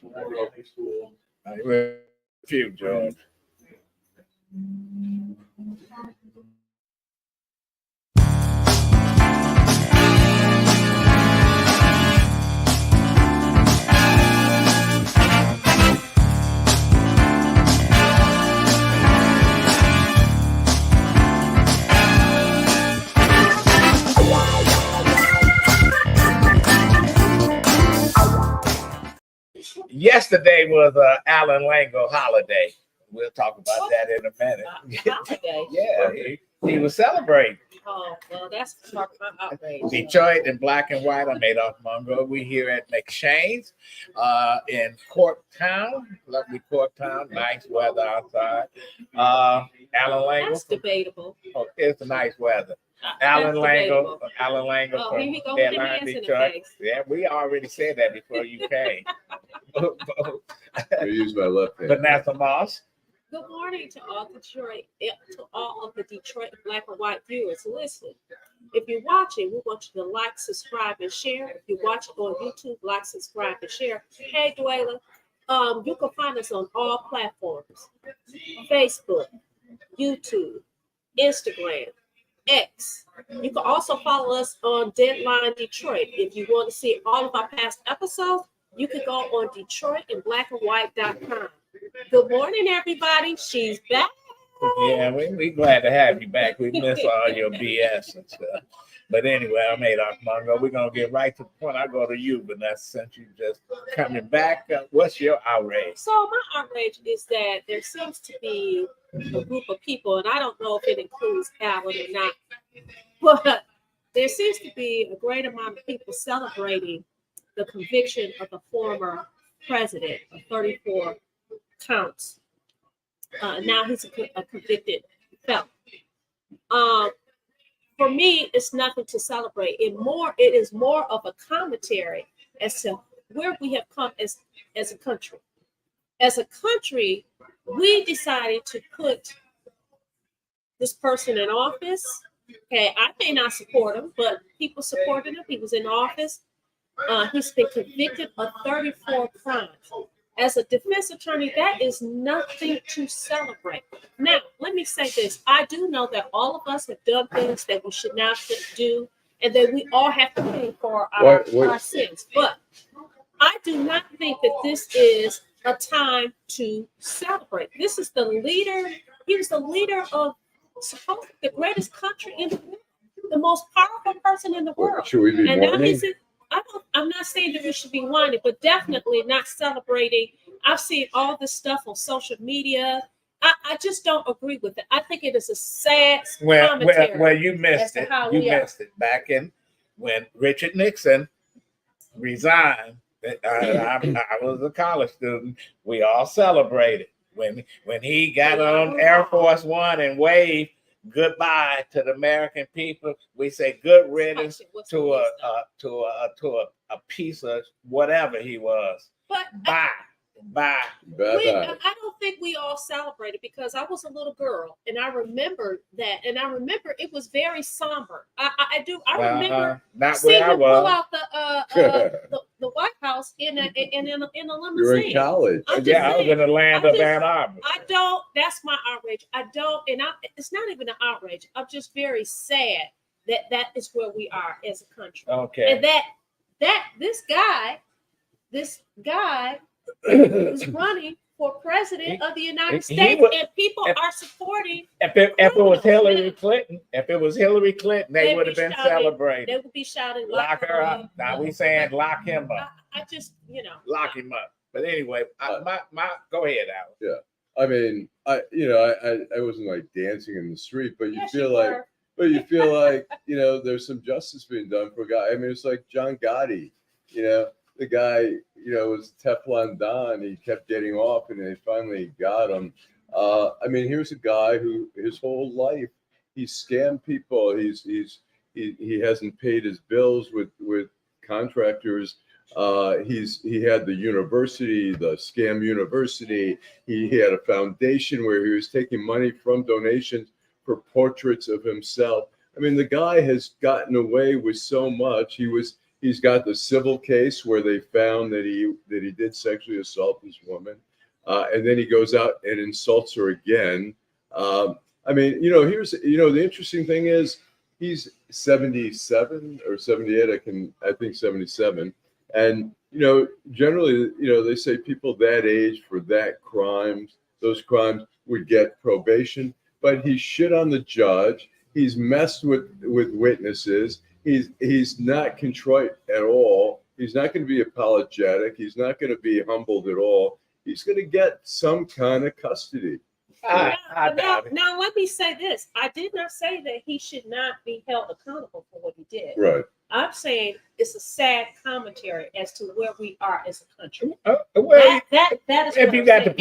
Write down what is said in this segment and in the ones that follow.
I will few, George. Yesterday was Allan Lengel holiday. We'll talk about that in a minute. Holiday. Yeah, he was celebrating. Oh, well, that's talk about outrage. Detroit in black and white. I'm Adolph Mongo. We here at McShane's in Corp Town. Lovely Corp Town. Nice weather outside. Allan Lengel. That's debatable. Oh, it's nice weather. Allan Lengel Oh, from here we go with the hands in the Detroit. face. Yeah, we already said that before you came. I use my left hand. Vanessa Moss. Good morning to all of the Detroit black and white viewers. Listen, if you're watching, we want you to like, subscribe, and share. If you're watching on YouTube, like, subscribe, and share. Hey, Dwayla, you can find us on all platforms: Facebook, YouTube, Instagram, X. You can also follow us on Deadline Detroit. If you want to see all of our past episodes, you can go on DetroitInBlackAndWhite.com. Good morning, everybody. She's back. Yeah, we glad to have you back. We miss all your BS and stuff. But anyway, I'm Adolph Mongo. We're going to get right to the point. I go to you, Vanessa, since you just coming back. What's your outrage? So my outrage is that there seems to be a group of people, and I don't know if it includes Allan or not, but there seems to be a great amount of people celebrating the conviction of the former president of 34 counts. Now he's a convicted felon. For me, it's nothing to celebrate. It is more of a commentary as to where we have come as a country. As a country, we decided to put this person in office. Okay, I may not support him, but people supported him. He was in office. He's been convicted of 34 crimes. As a defense attorney, that is nothing to celebrate. Now, let me say this. I do know that all of us have done things that we should not do, and that we all have to pay for our sins. But I do not think that this is a time to celebrate. This is the leader. He was the leader of supposedly the greatest country in the world, the most powerful person in the world. Should we be mourning? I'm not saying that we should be whining, but definitely not celebrating. I've seen all this stuff on social media. I just don't agree with it. I think it is a sad commentary. Well, you missed it. You missed it back in when Richard Nixon resigned. I was a college student. We all celebrated when he got on Air Force One and waved goodbye to the American people. We say good riddance to a piece of whatever he was. But bye. I don't think we all celebrated because I was a little girl and I remember that, and I remember it was very somber. I remember seeing him pull out the White House in a limousine. You were in college. I was in the land of Ann Arbor. That's my outrage. It's not even an outrage. I'm just very sad that is where we are as a country. Okay. And that this guy is running for president of the United States, and people are supporting. If it was Hillary Clinton, they would have been celebrating. They would be shouting, "Lock her up!" Now we saying, "Lock him up." I just, lock him up. But anyway, go ahead, Allan. Yeah, I mean, I wasn't like dancing in the street, but you feel like, there's some justice being done for a guy. I mean, it's like John Gotti, the guy, was Teflon Don. He kept getting off, and they finally got him. I mean, here's a guy who his whole life he's scammed people. He hasn't paid his bills with contractors. He had the university, the scam university. He had a foundation where he was taking money from donations for portraits of himself. I mean, the guy has gotten away with so much. He was He's got the civil case where they found that he did sexually assault this woman, and then he goes out and insults her again. I mean, here's the interesting thing is he's 77 or 78. I think 77, and generally, they say people that age for those crimes would get probation, but he shit on the judge. He's messed with witnesses. He's not contrite at all. He's not going to be apologetic. He's not going to be humbled at all. He's going to get some kind of custody. Now, let me say this. I did not say that he should not be held accountable for what he did. Right. I'm saying it's a sad commentary as to where we are as a country. Well, that is if you got the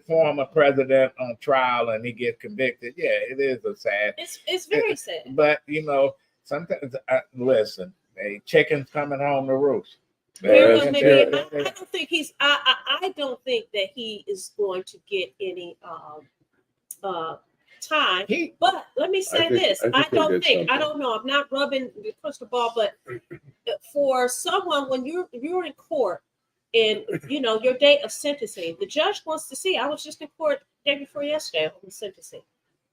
former president on trial and he gets convicted, yeah, it is a sad. It's very sad. But sometimes listen, a chicken's coming home to roost. I don't think I don't think that he is going to get any time. But let me say this. I don't know. I'm not rubbing the crystal ball, but for someone when you're in court and your day of sentencing, the judge wants to see. I was just in court the day before yesterday on sentencing.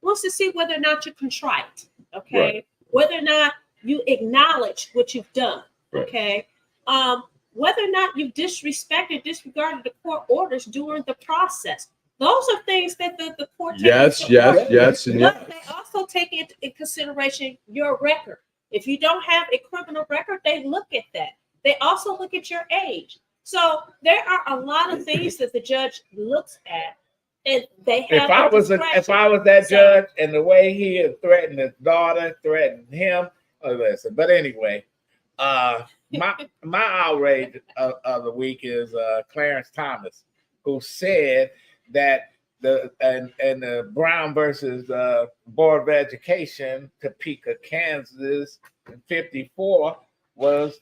Wants to see whether or not you're contrite, okay? Right. Whether or not you acknowledge what you've done, okay? Whether or not you disregarded the court orders during the process. Those are things that the court takes into consideration. But they also take into consideration your record. If you don't have a criminal record, they look at that. They also look at your age. So there are a lot of things that the judge looks at, and they have. If I was that judge, and the way he had threatened his daughter, threatened him, listen. But anyway, my outrage of the week is Clarence Thomas, who said that the Brown versus Board of Education, Topeka, Kansas, in 54 was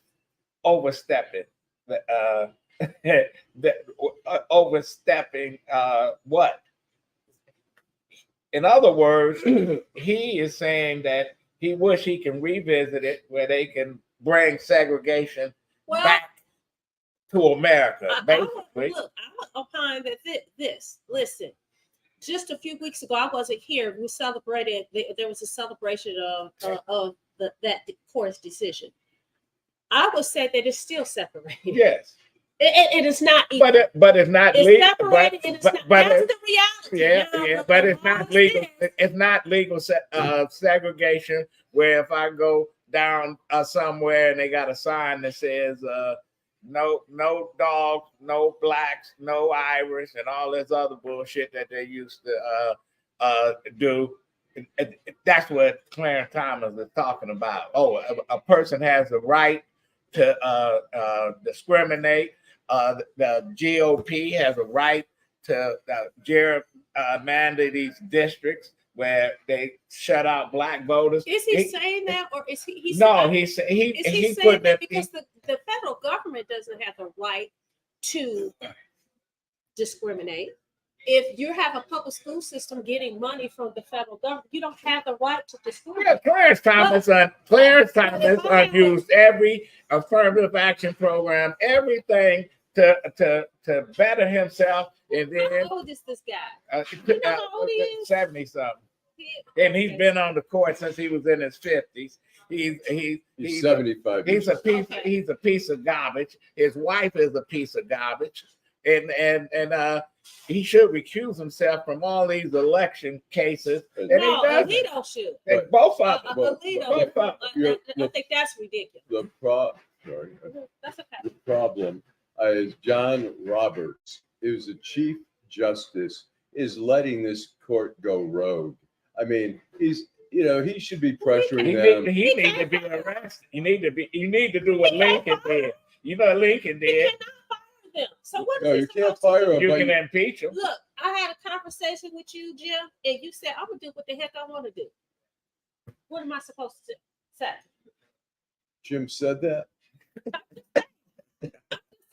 overstepping. Overstepping what? In other words, he is saying that he wish he can revisit it where they can bring segregation back to America. I would opine that listen, just a few weeks ago, I wasn't here. We celebrated, there was a celebration of that court's decision. I would say that it's still separated. Yes. It is not equal. But it's not legal. Separated, and it's not, that's the reality. Yeah, but it's not legal. It's not legal segregation where if I go down somewhere and they got a sign that says no dogs, no blacks, no Irish, and all this other bullshit that they used to do. That's what Clarence Thomas is talking about. Oh, a person has the right to discriminate. The GOP has a right to gerrymander these districts where they shut out black voters. Is he saying that, or is he? No, he's saying that because the federal government doesn't have the right to discriminate. If you have a public school system getting money from the federal government, you don't have the right to discriminate. Yeah, Clarence Thomas used every affirmative action program, everything to better himself. And then, how old is this guy? You know how old he is? 70-something. And he's been on the court since he was in his 50s. He's 75. He's a piece of garbage. His wife is a piece of garbage. And he should recuse himself from all these election cases. And Alito should. Both of them. I think that's ridiculous. That's okay. The problem is John Roberts, who's the Chief Justice, is letting this court go rogue. I mean, he should be pressuring them. He need to be arrested. You need to do what Lincoln did. You know what Lincoln did. Them. So what? No, you can't fire him. You can impeach him. Look, I had a conversation with you, Jim, and you said I'm gonna do what the heck I want to do. What am I supposed to say? Jim said that. I'm just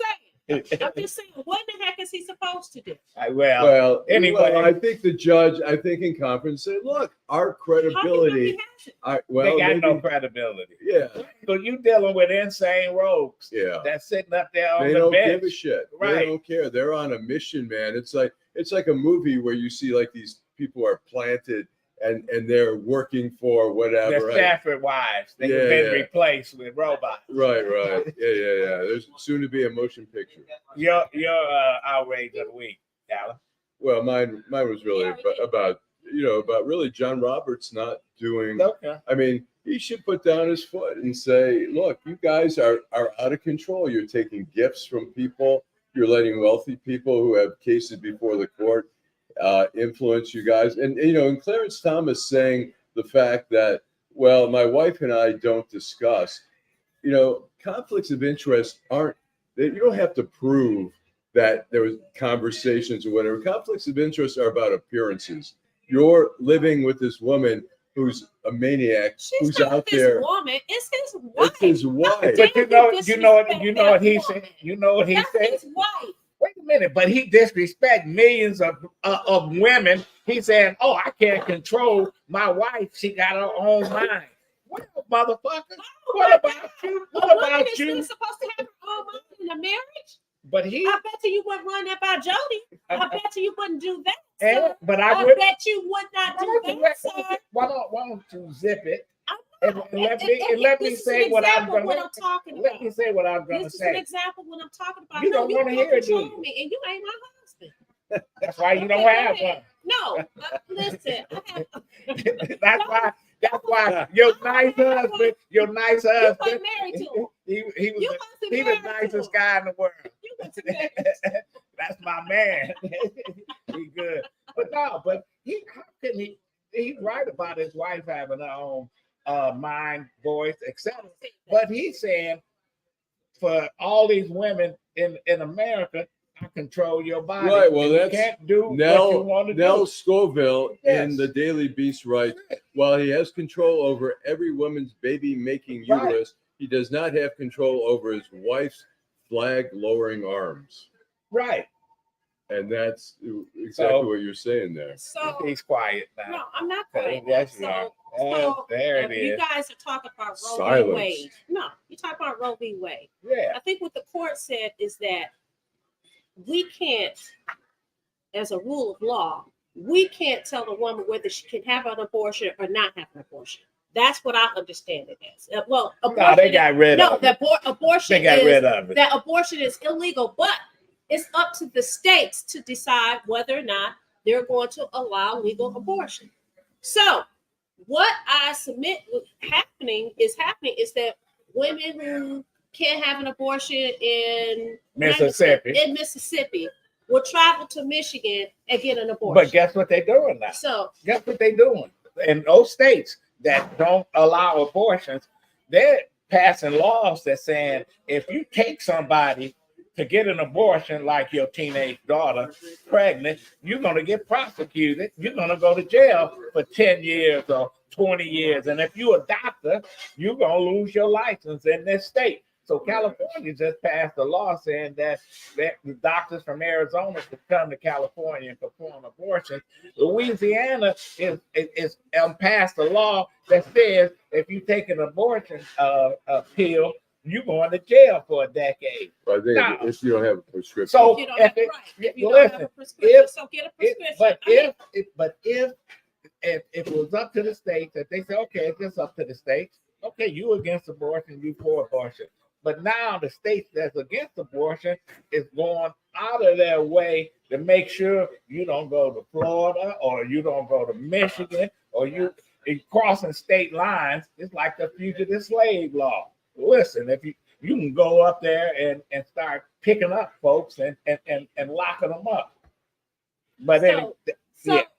saying. I'm just saying, what in the heck is he supposed to do? Well, anyway, I think the judge, in conference said, look, our credibility. How do you know they got no credibility. Yeah. So you dealing with insane rogues. Yeah. That's sitting up there on They the don't bench. give a shit. Right. They don't care. They're on a mission, man. It's like a movie where you see like these people are planted and they're working for whatever. The Stafford wives. They've been replaced with robots. Right. Yeah. There's soon to be a motion picture. Your outrage of the week, Allan. Well, mine was really about really John Roberts not doing. Okay. I mean, he should put down his foot and say, look, you guys are out of control. You're taking gifts from people. You're letting wealthy people who have cases before the court influence you guys. And Clarence Thomas saying the fact that, well, my wife and I don't discuss, conflicts of interest you don't have to prove that there was conversations or whatever. Conflicts of interest are about appearances. You're living with this woman who's a maniac, who's out there. Woman. It's his wife. It's his wife. But you know what he said. You know what he said. His wife. Wait a minute, but he disrespect millions of women. He's saying, "Oh, I can't control my wife. She got her own mind." Well, motherfucker, what about you? What about you? Supposed to have her own mind in a marriage? But I bet you wouldn't run that by Jody. I bet you wouldn't do that. But I bet you would not do that, sir. Why don't you zip it? And let me say what I'm going to talking about. Let me say what I'm going to This is say. an example of what I'm talking about. You don't want to hear it, do you? Me, and you ain't my husband. That's why you don't have one. No, listen. That's why your nice husband. You wasn't married to him. He the nicest guy in the world. That's my man. He good. But he's right about his wife having her own mind, voice, etc. But he's saying for all these women in America, I control your body. Right. Well, you can't do what you want to do. Nell Scoville in the Daily Beast writes, while he has control over every woman's baby-making uterus, he does not have control over his wife's flag-lowering arms. Right. And that's exactly what you're saying there. So he's quiet now. No, I'm not quiet. Yes, you are. There it is. You guys are talking about Roe v. Wade. No, you're talking about Roe v. Wade. Yeah. I think what the court said is that we can't, as a rule of law, we can't tell a woman whether she can have an abortion or not have an abortion. That's what I understand it as. Well, abortion, they got rid of it. Abortion. They got rid of it. That abortion is illegal, but it's up to the states to decide whether or not they're going to allow legal abortion. So, what I submit happening is that women who can't have an abortion in Mississippi will travel to Michigan and get an abortion. But guess what they're doing now? So guess what they're doing? In those states that don't allow abortions, they're passing laws that saying if you take somebody to get an abortion, like your teenage daughter pregnant, you're going to get prosecuted. You're going to go to jail for 10 years or 20 years. And if you're a doctor, you're going to lose your license in this state. So California just passed a law saying that the doctors from Arizona could come to California and perform abortions. Louisiana is passed a law that says if you take an abortion pill, you're going to jail for a decade. I think if you don't have a prescription. So if you don't have a prescription, so get a prescription. But if it was up to the states, that they say, okay, it's just up to the states. Okay, you against abortion, you for abortion. But now the states that's against abortion is going out of their way to make sure you don't go to Florida or you don't go to Michigan or you crossing state lines. It's like the fugitive slave law. Listen, if you can go up there and start picking up folks and locking them up. But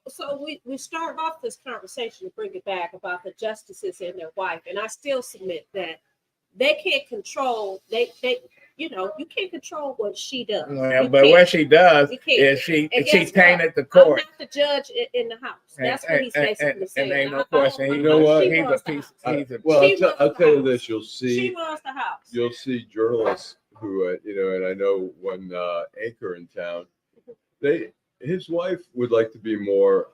So we start off this conversation to bring it back about the justices and their wife, and I still submit that they can't control you can't control what she does. Well, but what she does is she tainted the court. I'm not the judge in the house. That's what he's basically saying. And ain't no question. You know what? He's a piece. Well, I'll tell you this. You'll see. She runs the house. You'll see journalists who and I know one anchor in town. His wife would like to be more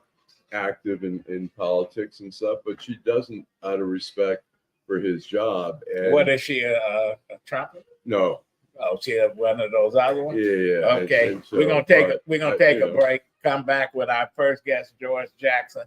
active in politics and stuff, but she doesn't out of respect for his job. And what is she, a trumpet? No. Oh, she one of those other ones? Yeah. Okay, And so, we're gonna take a break. Come back with our first guest, George Jackson.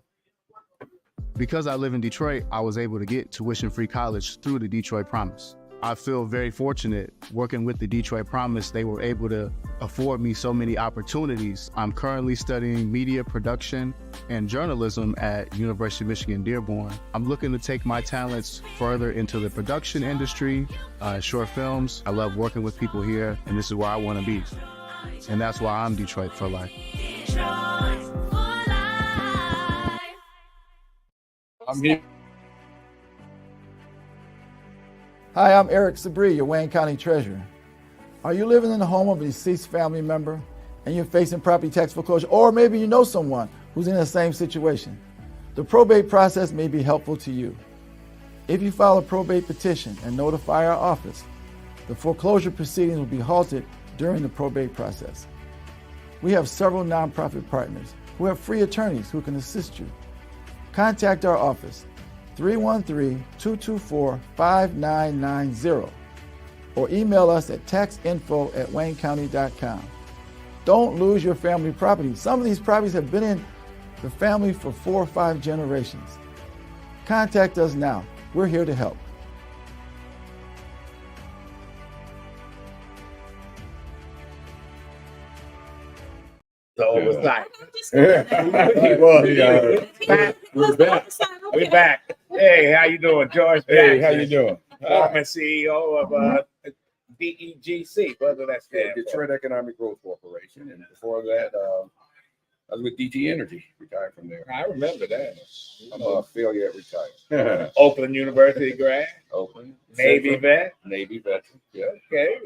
Because I live in Detroit, I was able to get tuition-free college through the Detroit Promise. I feel very fortunate working with the Detroit Promise. They were able to afford me so many opportunities. I'm currently studying media production and journalism at University of Michigan Dearborn. I'm looking to take my talents further into the production industry, short films. I love working with people here, and this is where I want to be. And that's why I'm Detroit for life. I'm here. Hi, I'm Eric Sabri, your Wayne County Treasurer. Are you living in the home of a deceased family member and you're facing property tax foreclosure, or maybe you know someone who's in the same situation? The probate process may be helpful to you. If you file a probate petition and notify our office, the foreclosure proceedings will be halted during the probate process. We have several nonprofit partners who have free attorneys who can assist you. Contact our office, 313-224-5990, or email us at taxinfo@waynecounty.com. Don't lose your family property. Some of these properties have been in the family for 4 or 5 generations. Contact us now. We're here to help. The oversight. We're back. Hey, how you doing, George? Hey, how you doing? Former CEO of DEGC, whether that's Detroit Economic Growth Corporation, and before that, I was with DT Energy. Retired from there. I remember that. I'm a failure retired. Oakland University grad, Oakland, Navy Central, vet. Navy veteran. Yeah. Okay.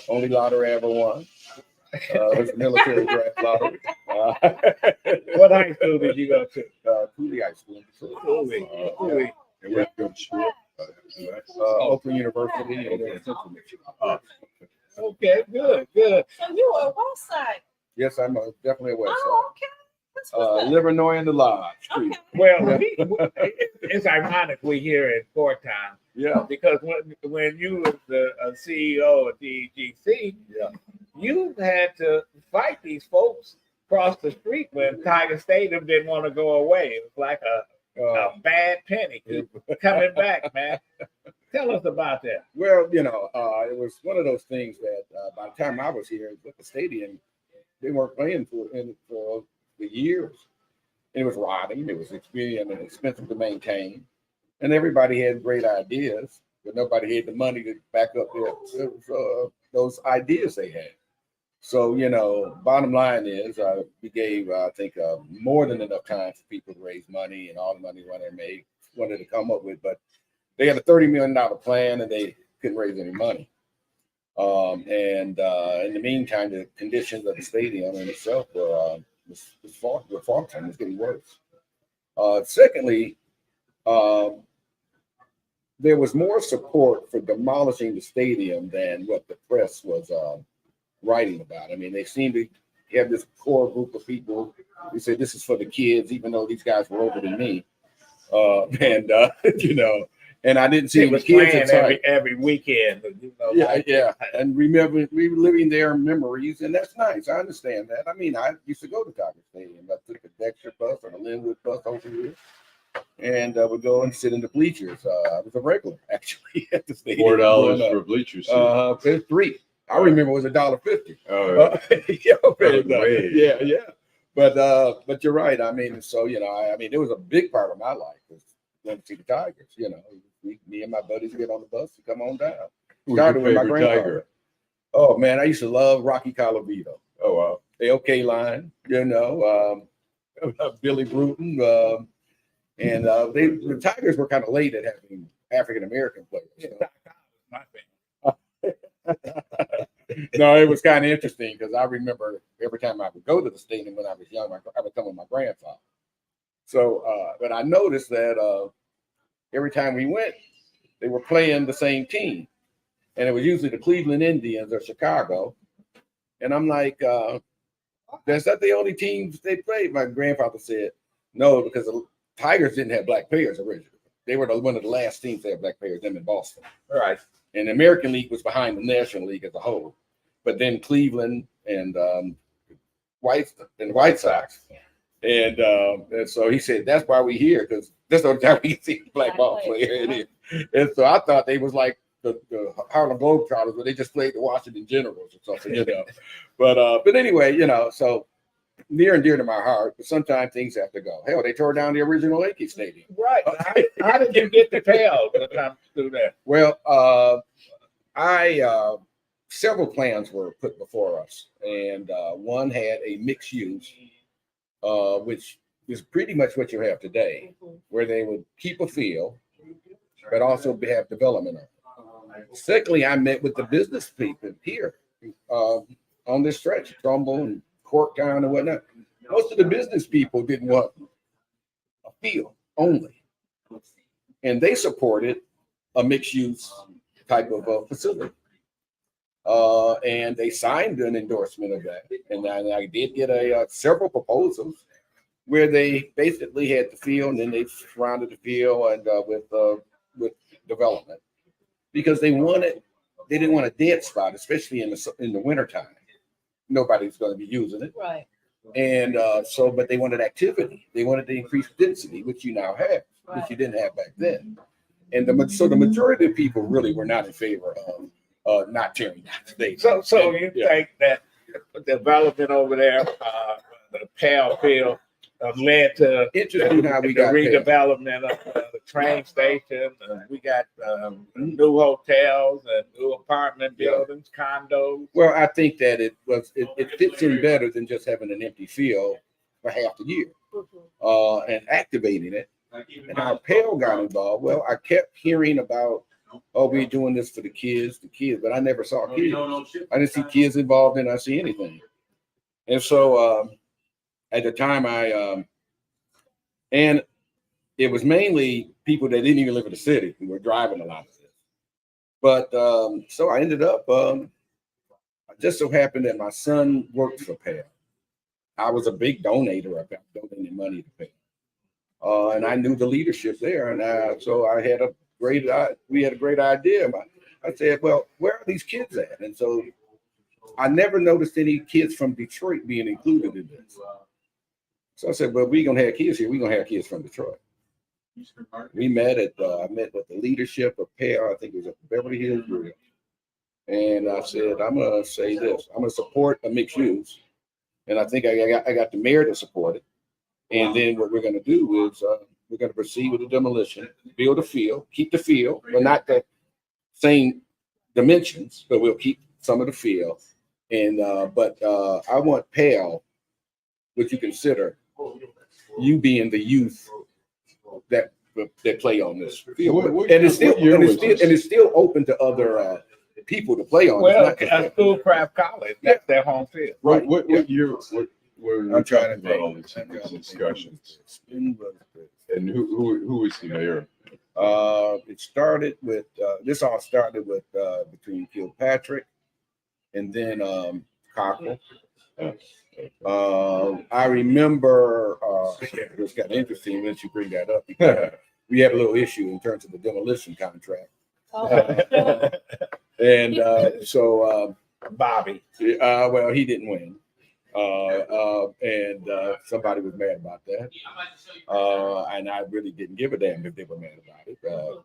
Only lottery I ever won. It was military draft lottery. What high school did you go to? Cooley High School. Cooley. And went to Oakland University and then Central Michigan. Okay, good. So you were West Side. Yes, I'm definitely a West Side. Oh, okay. That's what's up. Livernois and the Lodge. Okay. Well, it's ironic we here in Fort Town. Yeah. Because when you was the CEO of DEGC, you had to fight these folks across the street when Tiger Stadium didn't want to go away. It was like a bad penny coming back, man. Tell us about that. Well, it was one of those things that by the time I was here at the stadium, they weren't playing for the years. It was rotting. It was expensive to maintain, and everybody had great ideas, but nobody had the money to back up those ideas they had. So, bottom line is we gave, I think, more than enough time for people to raise money and all the money wanted to come up with, but they had a $30 million plan and they couldn't raise any money. And in the meantime, the conditions of the stadium in itself were faltering. It was getting worse. Secondly, there was more support for demolishing the stadium than what the press was writing about. I mean, they seemed to have this core group of people who said this is for the kids, even though these guys were older than me. And I didn't see It was the kids every weekend. Yeah. And remember, we were living their memories, and that's nice. I understand that. I mean, I used to go to Tiger Stadium. I took the Dexter bus or the Linwood bus over here, and would go and sit in the bleachers. I was a regular, actually, at the stadium. $4 for bleachers. It's $3. I remember it was $1.50. Oh, Yeah. But you're right. I mean, so it was a big part of my life was going to see the Tigers. Me and my buddies get on the bus and come on down. Started with my grandfather. Oh man, I used to love Rocky Colavito. Oh wow, the OK line. Billy Bruton, and the Tigers were kind of late at having African American players. My thing. No, it was kind of interesting because I remember every time I would go to the stadium when I was young, I would come with my grandfather. So, but I noticed that every time we went, they were playing the same team. and it was usually the Cleveland Indians or Chicago. And I'm like, that's not the only teams they played. My grandfather said, no, because the Tigers didn't have black players originally. They were one of the last teams to have black players, them in Boston. Right. And the American League was behind the National League as a whole. But then Cleveland and White Sox. And so he said, that's why we here, because that's the only time we see a black ball player. And so I thought they was like the Harlem Globetrotters, where they just played the Washington Generals or something, you know. But anyway, you know, so near and dear to my heart, but sometimes things have to go. Hell, they tore down the original Yankee Stadium. Right. How did you get the tail to come through that? Well, several plans were put before us, and one had a mixed use, which is pretty much what you have today, where they would keep a field, but also have development on it. Secondly, I met with the business people here on this stretch, Trumbull and Corktown and whatnot. Most of the business people didn't want a field only, and they supported a mixed use type of facility. And they signed an endorsement of that, and I did get several proposals where they basically had the field, and then they surrounded the field and with development, because they didn't want a dead spot, especially in the wintertime. Nobody's going to be using it, Right. and but they wanted activity. They wanted to increase density, which you now have, which you didn't have back then. And so the majority of people really were not in favor of not tearing down the state. So you think that development over there, the Pale Field, led to Interesting how we the got there. redevelopment of the train station. We got new hotels and new apartment buildings, condos. Well, I think that it fits in better than just having an empty field for half the year, and activating it. And how Pale got involved. Well, I kept hearing about, oh, we're doing this for the kids, but I never saw kids. I didn't see kids involved, and I see anything. And so at the time, and it was mainly people that didn't even live in the city who were driving a lot of this. But so I ended up, I just so happened that my son worked for Pale. I was a big donator. I kept donating money to Pale. And I knew the leadership there. And so we had a great idea. I said, well, where are these kids at? And so I never noticed any kids from Detroit being included in this. So I said, well, we're going to have kids here. We're going to have kids from Detroit. We met I met with the leadership of Pale. I think it was at Beverly Hills Grill. And I said, I'm going to say this. I'm going to support a mixed use. And I think I got the mayor to support it. And then what we're going to do is we're going to proceed with the demolition, build a field, keep the field, but not the same dimensions, but we'll keep some of the field. And but I want Pale, would you consider you being the youth that play on this field? And it's still open to other people to play on. Well, Schoolcraft College, that's their home field. Right. What year? We're I'm trying to about all think. these discussions. And who was the mayor? It started with this all started with between Kilpatrick and then Cockle. I remember it was kind of interesting once you bring that up, because we had a little issue in terms of the demolition contract. And so Bobby, well, he didn't win. And somebody was mad about that. And I really didn't give a damn if they were mad about it.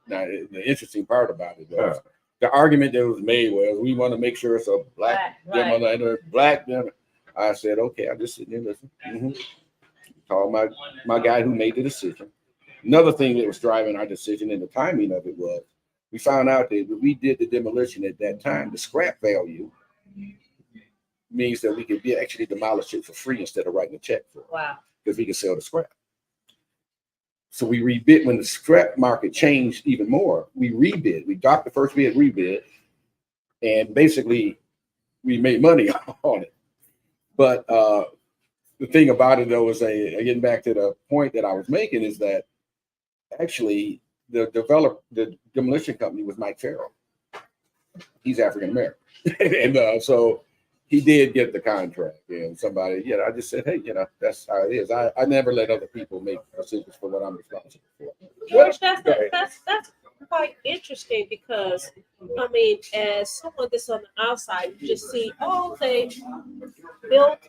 Now, the interesting part about it was the argument that was made was, we want to make sure it's a black demolition, black demolition. I said, okay, I'm just sitting there listening. Called my guy who made the decision. Another thing that was driving our decision and the timing of it was, we found out that when we did the demolition at that time, the scrap value means that we could actually demolish it for free instead of writing a check for it. Wow. Because we could sell the scrap. So we rebid. When the scrap market changed even more, we rebid. We dropped the first bid, rebid, and basically we made money on it. But the thing about it, though, is getting back to the point that I was making, is that actually the demolition company was Mike Farrell. he's African American, and so he did get the contract. And somebody, I just said, hey, that's how it is. I never let other people make decisions for what I'm responsible for. George, that's quite interesting because I mean, as someone that's on the outside, you just see, oh, they built,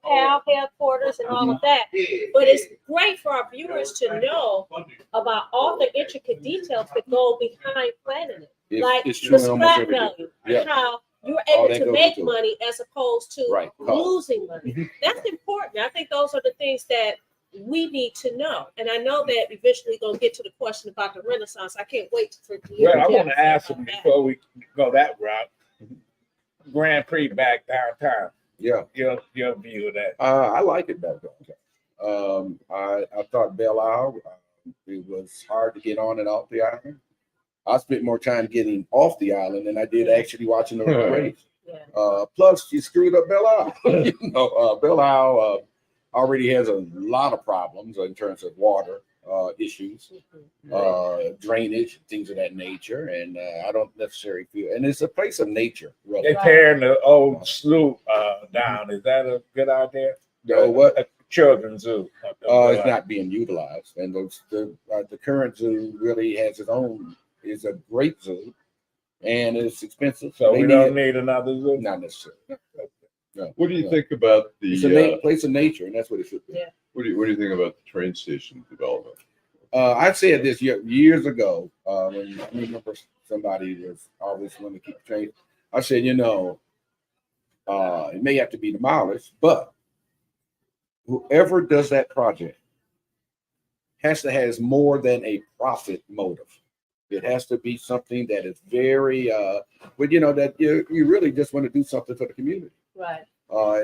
PAL headquarters and all of that. But it's great for our viewers to know about all the intricate details that go behind planning it, like It's the true in almost scrap everything. value, Yeah. and how you're All able that to goes make into it. money as opposed to Right. losing money. Mhm. That's important. I think those are the things that we need to know. And I know that eventually going to get to the question about the Renaissance. I can't wait for you. Well, I want to ask him before we go that route. Grand Prix back downtown. Yeah. Your view of that. I like it back then. I thought Belle Isle, it was hard to get on and off the island. I spent more time getting off the island than I did actually watching the race. Yeah. Plus, you screwed up Belle Isle. Belle Isle already has a lot of problems in terms of water issues, drainage, things of that nature. And I don't necessarily feel, and it's a place of nature. Really. They're tearing the old slough down. Is that a good idea? What? A children's zoo. It's not being utilized, and the current zoo really has its own. Is a great zoo, and it's expensive. So They we don't need another zoo. Not necessarily. No. What do you think about It's the? a place of nature, and that's what it should be. Yeah. What do you think about the train station development? I said this years ago when I remember somebody was always wanting to keep the train. I said, it may have to be demolished, but whoever does that project has to have more than a profit motive. It has to be something that is very, that you really just want to do something for the community. Right.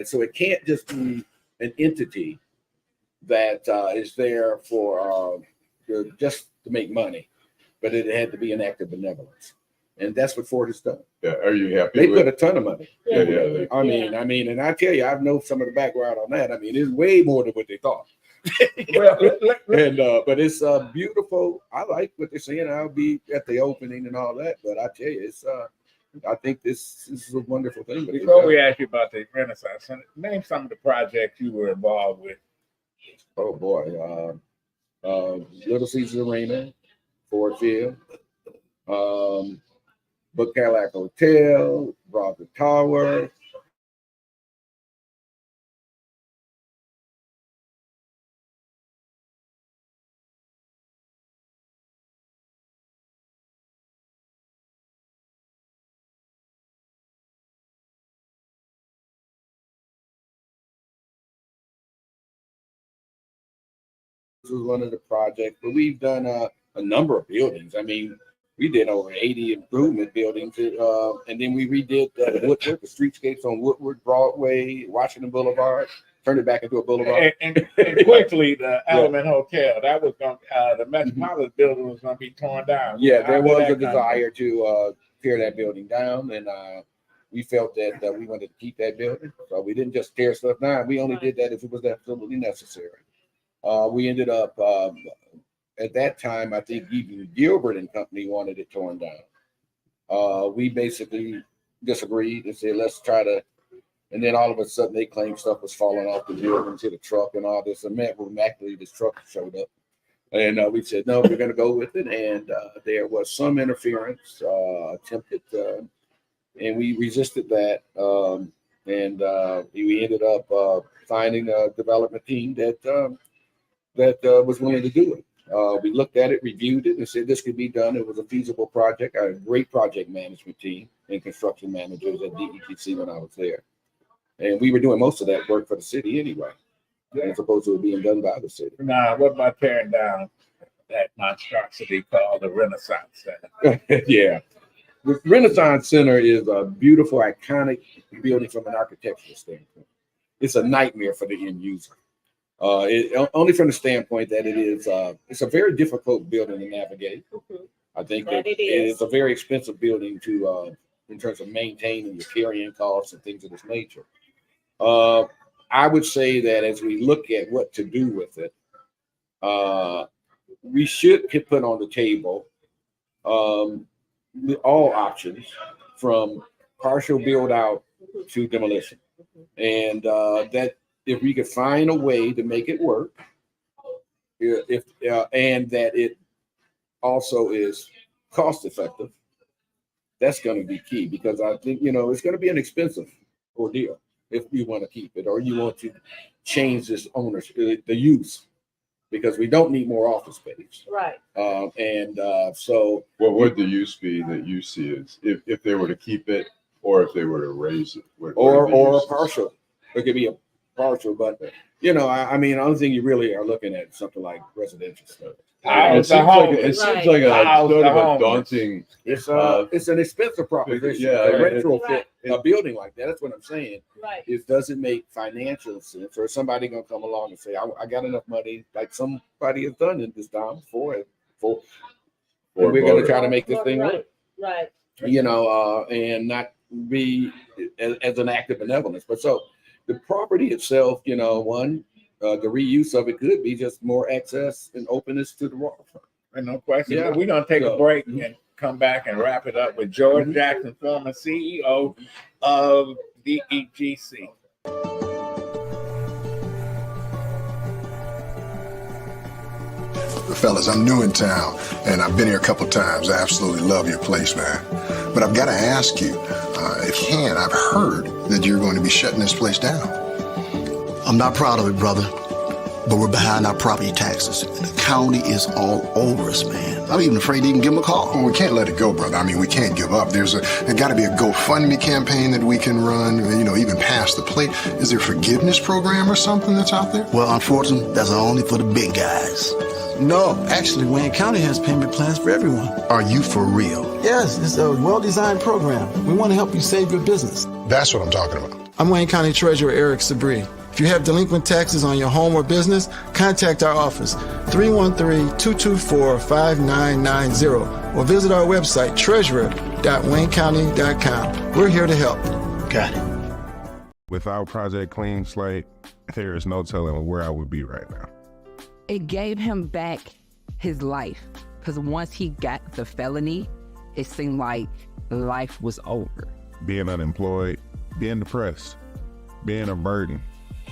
So it can't just be an entity that is there for just to make money, but it had to be an act of benevolence, and that's what Ford has done. Yeah, are you happy They with? put a ton of money. Yeah. I mean, and I tell you, I've known some of the background on that. I mean, it's way more than what they thought. Well, But it's beautiful. I like what they're saying. I'll be at the opening and all that. But I tell you, it's I think this is a wonderful thing. before we ask you about the Renaissance, name some of the projects you were involved with. Oh boy, Little Caesars Arena, Ford Field, Book Cadillac Hotel, Broadway Tower. This was one of the projects, but we've done a number of buildings. I mean, we did over 80 improvement buildings, and then we redid Woodward, the streetscapes on Woodward, Broadway, Washington Boulevard, turned it back into a boulevard. And quickly, the Element Hotel, that was going the Metropolitan building was going to be torn down. Yeah, there How did was that a come? desire to tear that building down, and we felt that we wanted to keep that building. So we didn't just tear stuff down. We only did that if it was absolutely necessary. We ended up at that time, I think even Gilbert and Company wanted it torn down. We basically disagreed and said, let's try to, and then all of a sudden they claimed stuff was falling off the buildings, hit a truck and all this. And magically this truck showed up. And we said, no, we're going to go with it. And there was some interference attempted, and we resisted that. And we ended up finding a development team that was willing to do it. We looked at it, reviewed it, and said this could be done. It was a feasible project. I had a great project management team and construction managers at DETC when I was there. And we were doing most of that work for the city anyway, as opposed to it being done by the city. Now, what about tearing down that monstrosity called the Renaissance Center? Yeah. The Renaissance Center is a beautiful, iconic building from an architectural standpoint. It's a nightmare for the end user. Only from the standpoint that it's a very difficult building to navigate. I think that it is a very expensive building to in terms of maintaining your carrying costs and things of this nature. I would say that as we look at what to do with it, we should put on the table all options from partial build out to demolition. And that if we could find a way to make it work, and that it also is cost effective, that's going to be key, because I think, it's going to be an expensive ordeal if you want to keep it or you want to change this ownership, the use, because we don't need more office space. Right. So what would the use be that you see is if they were to keep it or if they were to raise it? What are the or a uses? partial. It could be a partial, but I mean, the only thing you really are looking at is something like residential stuff. It seems like a sort of a daunting. It's an expensive proposition. Yeah, to it- retrofit a building like that. That's what I'm saying. Right. It doesn't make financial sense, or somebody gonna come along and say, I got enough money, like somebody has done in this town before, and we're gonna try to make this thing work. Right. And not be as an act of benevolence. But so the property itself, the reuse of it could be just more access and openness to the waterfront. And no question. Yeah. We're gonna take a So- break and come back and wrap it up with George Jackson, former CEO of DEGC. Fellas, I'm new in town, and I've been here a couple times. I absolutely love your place, man. But I've got to ask you, if you can, I've heard that you're going to be shutting this place down. I'm not proud of it, brother, but we're behind our property taxes. The county is all over us, man. I'm even afraid to even give them a call. Well, we can't let it go, brother. I mean, we can't give up. There's got to be a GoFundMe campaign that we can run, even past the plate. Is there a forgiveness program or something that's out there? Well, unfortunately, that's only for the big guys. No, actually, Wayne County has payment plans for everyone. Are you for real? Yes, it's a well-designed program. We want to help you save your business. That's what I'm talking about. I'm Wayne County Treasurer Elrick Sabri. If you have delinquent taxes on your home or business, contact our office, 313-224-5990, or visit our website, treasurer.waynecounty.com. We're here to help. Got it. Without Project Clean Slate, there is no telling where I would be right now. It gave him back his life, because once he got the felony, it seemed like life was over. Being unemployed, being depressed, being a burden.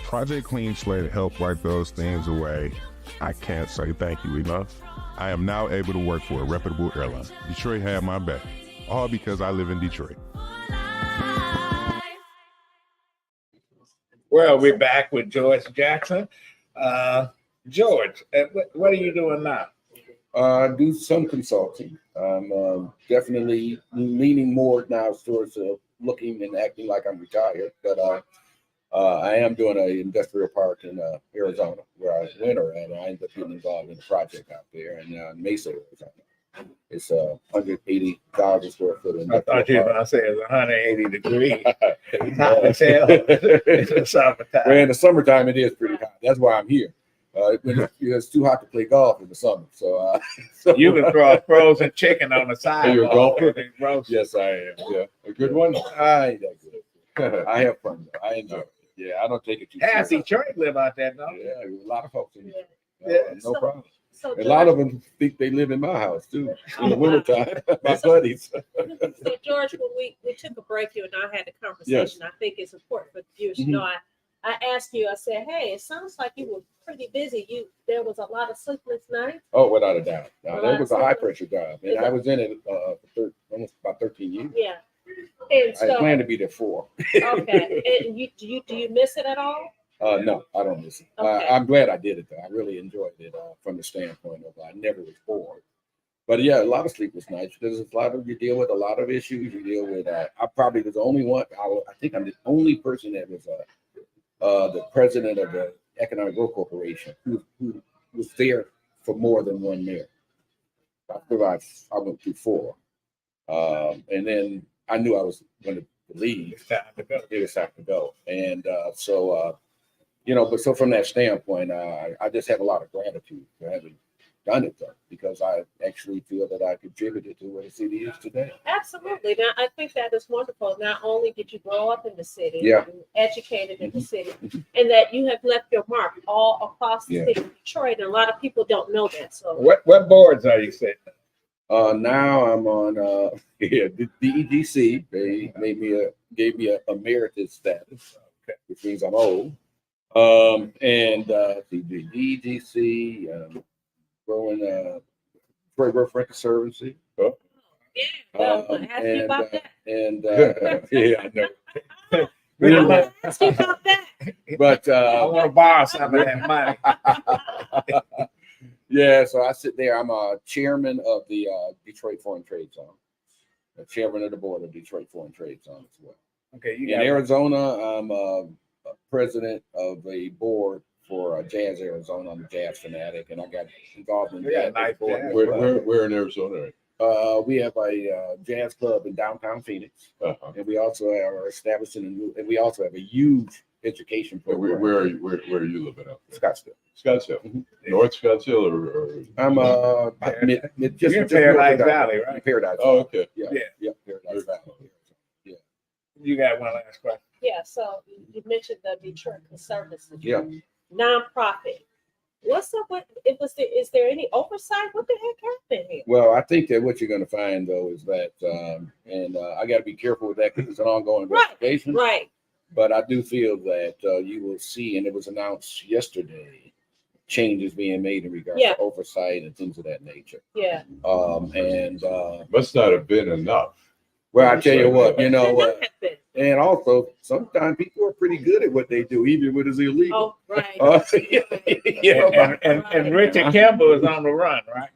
Project Clean Slate helped wipe those things away. I can't say thank you enough. I am now able to work for a reputable airline. Detroit had my back, all because I live in Detroit. Well, we're back with George Jackson. George, what are you doing now? Do some consulting. I'm definitely leaning more now towards looking and acting like I'm retired, but I am doing an industrial park in Arizona where I winter, and I ended up getting involved in a project out there in Mesa, Arizona. It's 180,000 square foot. I thought you were going to say it's 180 degrees. It's hot as hell. It's the summertime. Well, in the summertime, it is pretty hot. That's why I'm here. It's too hot to play golf in the summer. So you can throw a frozen chicken on the side. Are you a golfer? Yes, I am. Yeah, a good one. I ain't that good. I have fun though. I enjoy it. Yeah, I don't take it too Half seriously. Detroit live out there, though. Yeah, a lot of folks in there. Yeah. No problem. So A lot of them think they live in my house too in the wintertime. My buddies. So George, when we took a break, you and I had a conversation. Yes. I think it's important for the viewers to know. I asked you, I said, hey, it sounds like you were pretty busy. There was a lot of sleepless nights. Oh, without a doubt. Now, that was a high pressure job, and I was in it for almost about 13 years. Yeah. And I so, plan to be there 4. okay. And do you miss it at all? No, I don't miss it. Okay. I'm glad I did it though. I really enjoyed it from the standpoint of I never was bored. But yeah, a lot of sleepless nights. There's a lot of you deal with a lot of issues. You deal with. I probably was the only one. I think I'm the only person that was the president of the Economic Growth Corporation who was there for more than one mayor. I went through 4, and then I knew I was going to leave. It's time to go. It was time to go, and so from that standpoint, I just have a lot of gratitude for having done it though, because I actually feel that I contributed to where the city is today. Absolutely. Now, I think that is wonderful. Not only did you grow up in the city, Yeah. you were educated in the city, and that you have left your mark all across the Yeah. city of Detroit. And a lot of people don't know that. So What boards are you sitting? Now I'm on the DEGC. They gave me a emeritus status, which means I'm old. And the DEGC, growing Detroit Rough Conservancy. Yeah, well, I asked you about that. Yeah, I know. I'm gonna ask you about that. But I want to borrow some of that money. yeah, so I sit there. I'm a chairman of the Detroit Foreign Trade Zone, a chairman of the board of Detroit Foreign Trade Zone as well. Okay, you In got Arizona, I'm a president of a board for Jazz Arizona. I'm a jazz fanatic, and I got involved in Yeah, jazz. nice board. jazz. Where in Arizona? We have a jazz club in downtown Phoenix, and we also are establishing and we also have a huge education program. Where are you living at? Scottsdale. Scottsdale, North Scottsdale, or I'm just You're in just Paradise north of Valley, downtown. right? Paradise. oh, okay. Yeah, Yeah. yeah, Paradise Valley. Yeah, you got one last question. Yeah, so you mentioned the Detroit Conservancy. yeah. Nonprofit. What's up with it? Is there any oversight? What the heck happened here? Well, I think that what you're going to find though is that, I got to be careful with that because it's an ongoing investigation. Right. But I do feel that you will see, and it was announced yesterday, changes being made in regards Yeah. to oversight and things of that nature. Yeah. Must not have been enough. Well, I tell you what, It could not have been. and also sometimes people are pretty good at what they do, even when it's illegal. Oh, right. You know, And Richard Campbell is on the run, right?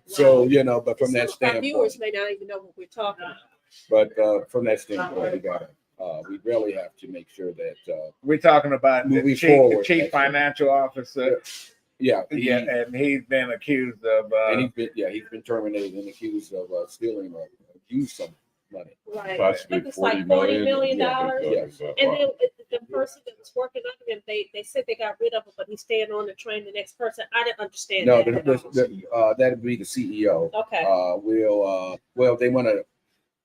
so but from that Some of our viewers standpoint, may not even know what we're talking about. but from that standpoint, we really have to make sure that We're talking about the Moving chief forward, chief actually. financial officer. yeah, Yeah, and he's been accused of and he's been terminated and accused of stealing or use some money. Right. Possibly I think it's 40 like $40 million. million. Yes. And then the person that was working under him, they said they got rid of him, but he's staying on to train the next person. I didn't understand No, that. at all. that'd be the CEO. Okay. They want to.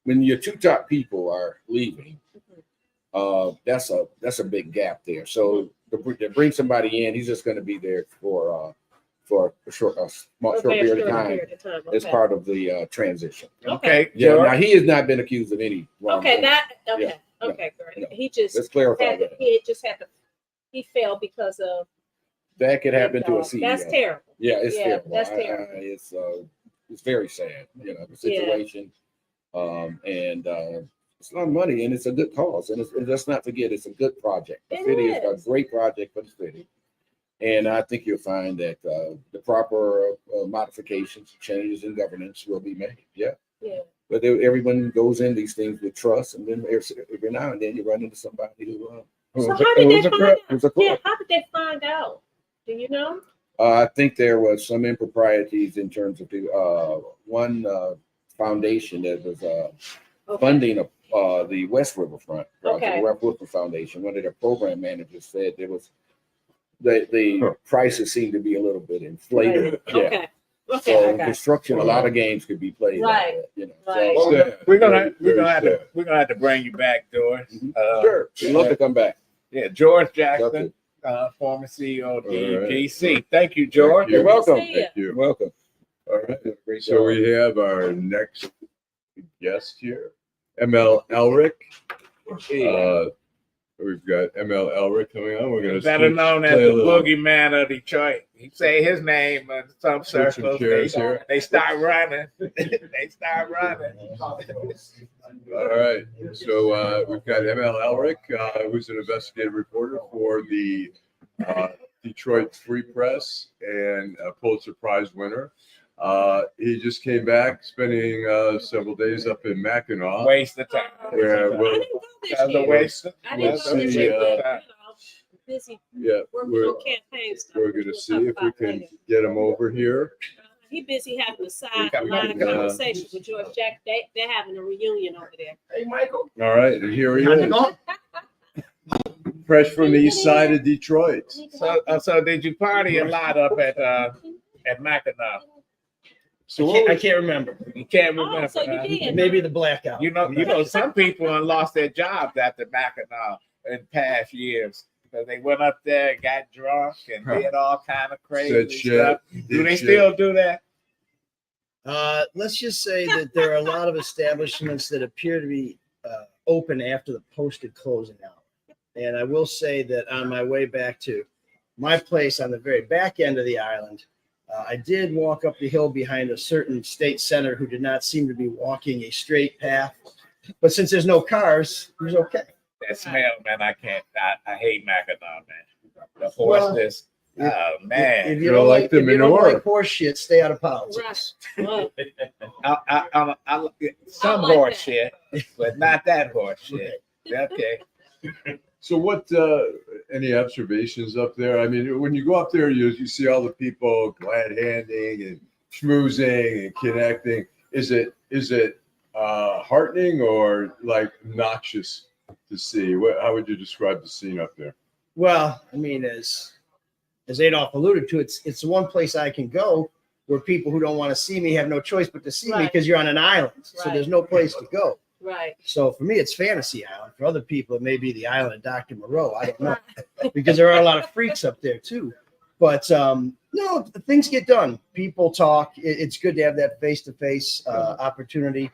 When your two top people are leaving, that's a big gap there. So to bring somebody in, he's just going to be there for a short period of time. As Okay. part of the transition. okay. Yeah. George? Now he has not been accused of any wrongdoing. Okay, Yeah. okay, great. No. He just Let's clarify that. he fell because of That could happen to a CEO. That's terrible. Yeah, it's Yeah, terrible. that's terrible. It's very sad, the situation. It's a lot of money and it's a good cause. And let's not forget, it's a good project. The It city is. is a great project for the city. And I think you'll find that the proper modifications, changes in governance will be made. Yeah. Yeah. But everyone goes in these things with trust, and then every now and then you run into somebody who So how did they find out? who's a Yeah, crook. how did they find out? Do you know? I think there was some improprieties in terms of the one foundation that was funding the West Riverfront project, Okay. the West River Foundation. One of their program managers said there was the prices seemed to be a little bit inflated. Right. Yeah. Okay. Okay. So I in got it. construction, a lot of games could be played. Right. Right. So, We're gonna have to bring you back, George. sure, we'd love to come back. Yeah, George Love Jackson, to. former CEO of All right. DGC. Thank you, George. Thank you. You're welcome. See ya. Thank you. You're welcome. All right. Great So job. we have our next guest here, ML Elrick. We've got ML Elrick coming on. We're going to Better known as the boogeyman of Detroit. He say his name in some Switch some circles. chairs here. They start running. They start running. All right. So we've got ML Elrick, who's an investigative reporter for the Detroit Free Press and a Pulitzer Prize winner. He just came back, spending several days up in Mackinac. Waste of time. Yeah, I well, didn't go this That's a year. waste. I we'll didn't go this see, year, but, you know, busy yeah, working we're, on campaign stuff. we're which going to we'll see talk if we about can later. get him over here. He busy having a side Come line on. conversation with George Jack. They're having a reunion over there. Hey, Michael. All right, and here he is, fresh from the east side of Detroit. So did you party a lot up at Mackinac? I can't remember. You can't Oh, remember. so you huh? did. Maybe the blackout. You know, some people have lost their jobs after Mackinac in past years because they went up there and got drunk and did all kind of Said crazy shit. stuff. Do they still do that? Let's just say that there are a lot of establishments that appear to be open after the posted closing hour. And I will say that on my way back to my place on the very back end of the island, I did walk up the hill behind a certain state senator who did not seem to be walking a straight path. But since there's no cars, it was okay. That smell, man, I can't. I hate Mackinac, man. The horses. Oh man! If you don't like the manure, don't like horse shit, stay out of politics. Right. Some like horse that. shit, but not that horse shit. Okay. So what, any observations up there? I mean, when you go up there, you see all the people glad handing and schmoozing and connecting. Is it heartening or like noxious to see? How would you describe the scene up there? Well, I mean, as Adolph alluded to, it's the one place I can go where people who don't want to see me have no choice but to see me because you're on an island. So Right. there's no place to go. Right. So for me, it's Fantasy Island. For other people, it may be the island of Dr. Moreau. I don't know because there are a lot of freaks up there too. But no, things get done. People talk. It's good to have that face-to-face opportunity.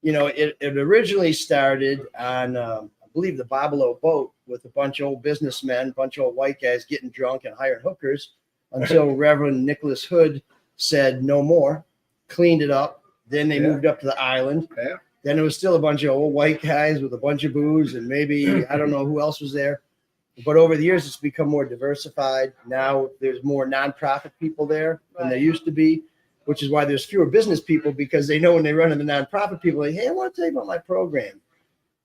You know, it originally started on, I believe, the Bobolo boat with a bunch of old businessmen, a bunch of old white guys getting drunk and hiring hookers until Reverend Nicholas Hood said no more, cleaned it up. Then they moved up to the island. Yeah. Then it was still a bunch of old white guys with a bunch of booze and maybe, I don't know who else was there. But over the years, it's become more diversified. Now there's more nonprofit people there than there used to be, which is why there's fewer business people because they know when they run into nonprofit people, like, hey, I want to tell you about my program.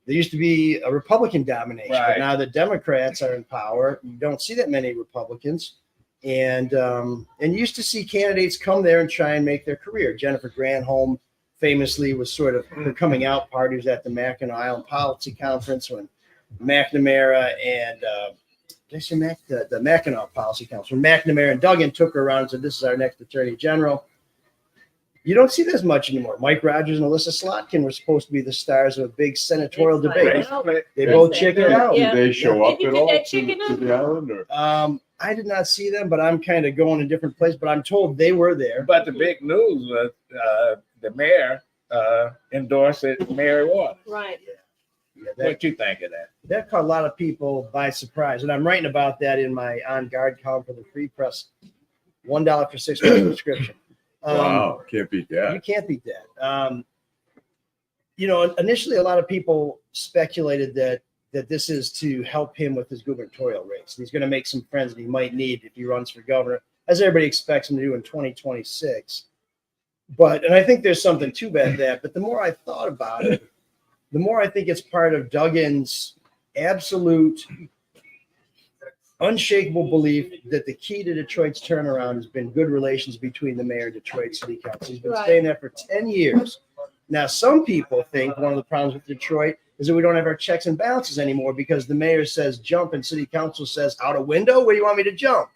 There used to be a Republican domination, but now the Democrats are in power. You don't see that many Republicans. And you used to see candidates come there and try and make their career. Jennifer Granholm famously was sort of her coming out party was at the Mackinac Island Policy Conference when McNamara and the Mackinac Policy Council, when McNamara and Duggan took her around and said, this is our next Attorney General. You don't see this much anymore. Mike Rogers and Alyssa Slotkin were supposed to be the stars of a big senatorial debate. They both chickened out. Did they show up at all to the island? Or? I did not see them, but I'm kind of going a different place. But I'm told they were there. But the big news was the mayor endorsed Mary Waters. Right. What you think of that? That caught a lot of people by surprise. And I'm writing about that in my On Guard column for the Free Press. $1 for 6 months subscription. Wow, can't beat that. You can't beat that. You know, initially a lot of people speculated that this is to help him with his gubernatorial race. He's going to make some friends that he might need if he runs for governor, as everybody expects him to do in 2026. And I think there's something to that. But the more I thought about it, the more I think it's part of Duggan's absolute, unshakable belief that the key to Detroit's turnaround has been good relations between the mayor and Detroit City Council. He's been saying that for 10 years. Now, some people think one of the problems with Detroit is that we don't have our checks and balances anymore because the mayor says jump and city council says out a window. Where do you want me to jump?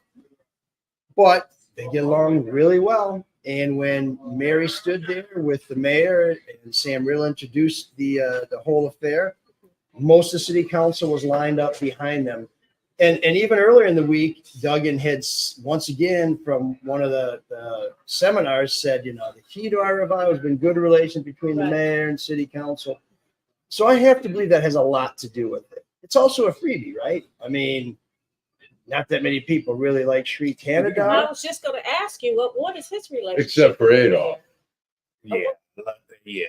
But they get along really well. And when Mary stood there with the mayor and Sam Rill introduced the whole affair, most of the city council was lined up behind them. And even earlier in the week, Duggan had once again from one of the seminars said, you know, the key to our revival has been good relations between the mayor and city council. So I have to believe that has a lot to do with it. It's also a freebie, right? I mean, not that many people really like Sri Tanadar. I was just going to ask you, what is his relationship? Except for Adolph. Yeah.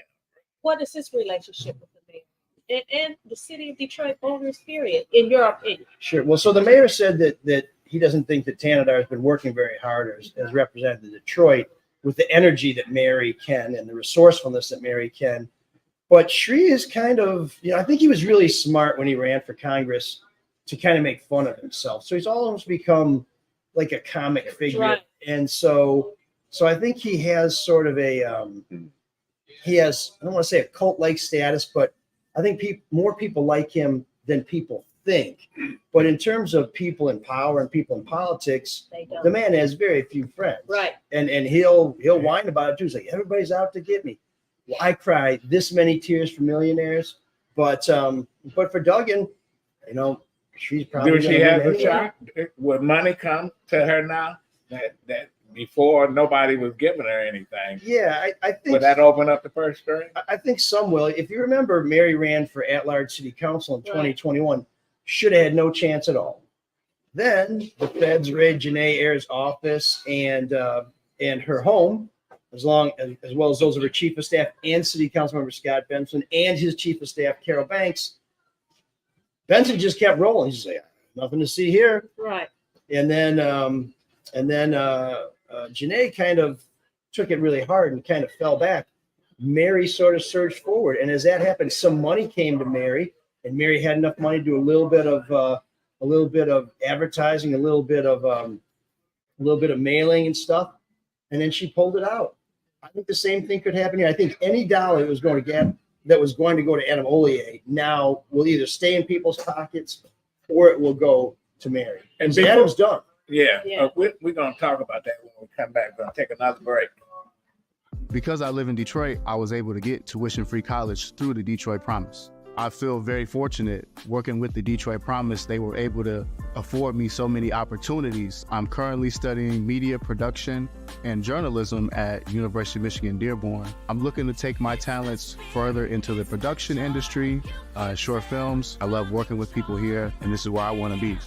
What is his relationship with the mayor and the city of Detroit owners, period, in your opinion? Sure. Well, so the mayor said that he doesn't think that Tanadar has been working very hard as represented in Detroit with the energy that Mary can and the resourcefulness that Mary can. But Sri is kind of, you know, I think he was really smart when he ran for Congress to kind of make fun of himself. So he's almost become like a comic figure. Right. And so I think he has sort of I don't want to say a cult-like status, but I think more people like him than people think. But in terms of people in power and people in politics, the man has very few friends. Right. And he'll whine about it too. He's like, everybody's out to get me. Well, I cry this many tears for millionaires. But for Duggan, you know, she's probably. Do she have a shot? Would money come to her now? That before nobody was giving her anything. Yeah, I think Would that open up the purse string? I think some will. If you remember, Mary ran for at-large city council in 2021. Should have had no chance at all. Then the feds raid Janae Ayer's office and her home, as well as those of her chief of staff and city council member Scott Benson and his chief of staff Carol Banks. Benson just kept rolling. He's like, nothing to see here. Right. And then Janae kind of took it really hard and kind of fell back. Mary sort of surged forward, and as that happened, some money came to Mary, and Mary had enough money to do a little bit of advertising, a little bit of mailing and stuff, and then she pulled it out. I think the same thing could happen here. I think any dollar that was going to go to Adam Ollier now will either stay in people's pockets or it will go to Mary. And Adam's done. Yeah. We're going to talk about that when we come back. We're going to take another break. Because I live in Detroit, I was able to get tuition-free college through the Detroit Promise. I feel very fortunate working with the Detroit Promise. They were able to afford me so many opportunities. I'm currently studying media production and journalism at University of Michigan Dearborn. I'm looking to take my talents further into the production industry, short films. I love working with people here, and this is where I want to be.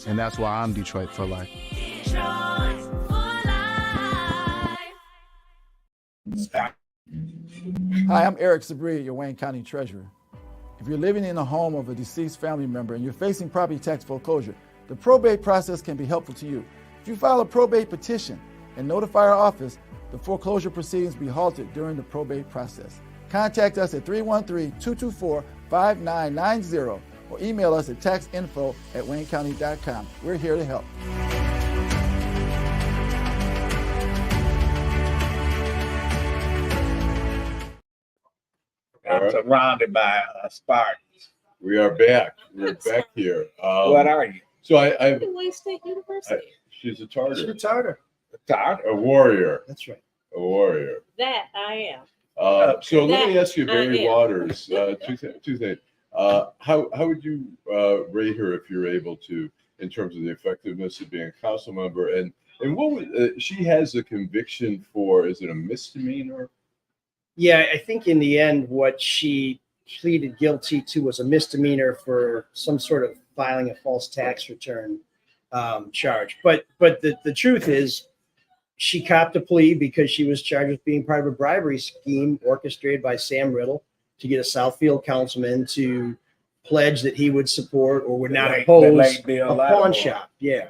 And that's why I'm Detroit for life. Hi, I'm Eric Sabria, your Wayne County Treasurer. If you're living in the home of a deceased family member and you're facing property tax foreclosure, the probate process can be helpful to you. If you file a probate petition and notify our office, the foreclosure proceedings will be halted during the probate process. Contact us at 313-224-5990 or email us at taxinfo@waynecounty.com. We're here to help. I'm surrounded by Spartans. We are back. We're back here. What are you? So I Wayne State University. she's a Tartar. She's a Tartar. A warrior. That's right. A warrior. That I am. So let me That ask you, Barry I am. Waters, two things. How would you rate her if you're able to, in terms of the effectiveness of being a council member, and what would, she has a conviction for? Is it a misdemeanor? Yeah, I think in the end, what she pleaded guilty to was a misdemeanor for some sort of filing a false tax return charge. But the truth is, she copped a plea because she was charged with being part of a bribery scheme orchestrated by Sam Riddle to get a Southfield councilman to pledge that he would support or would not oppose a pawn shop. Yeah.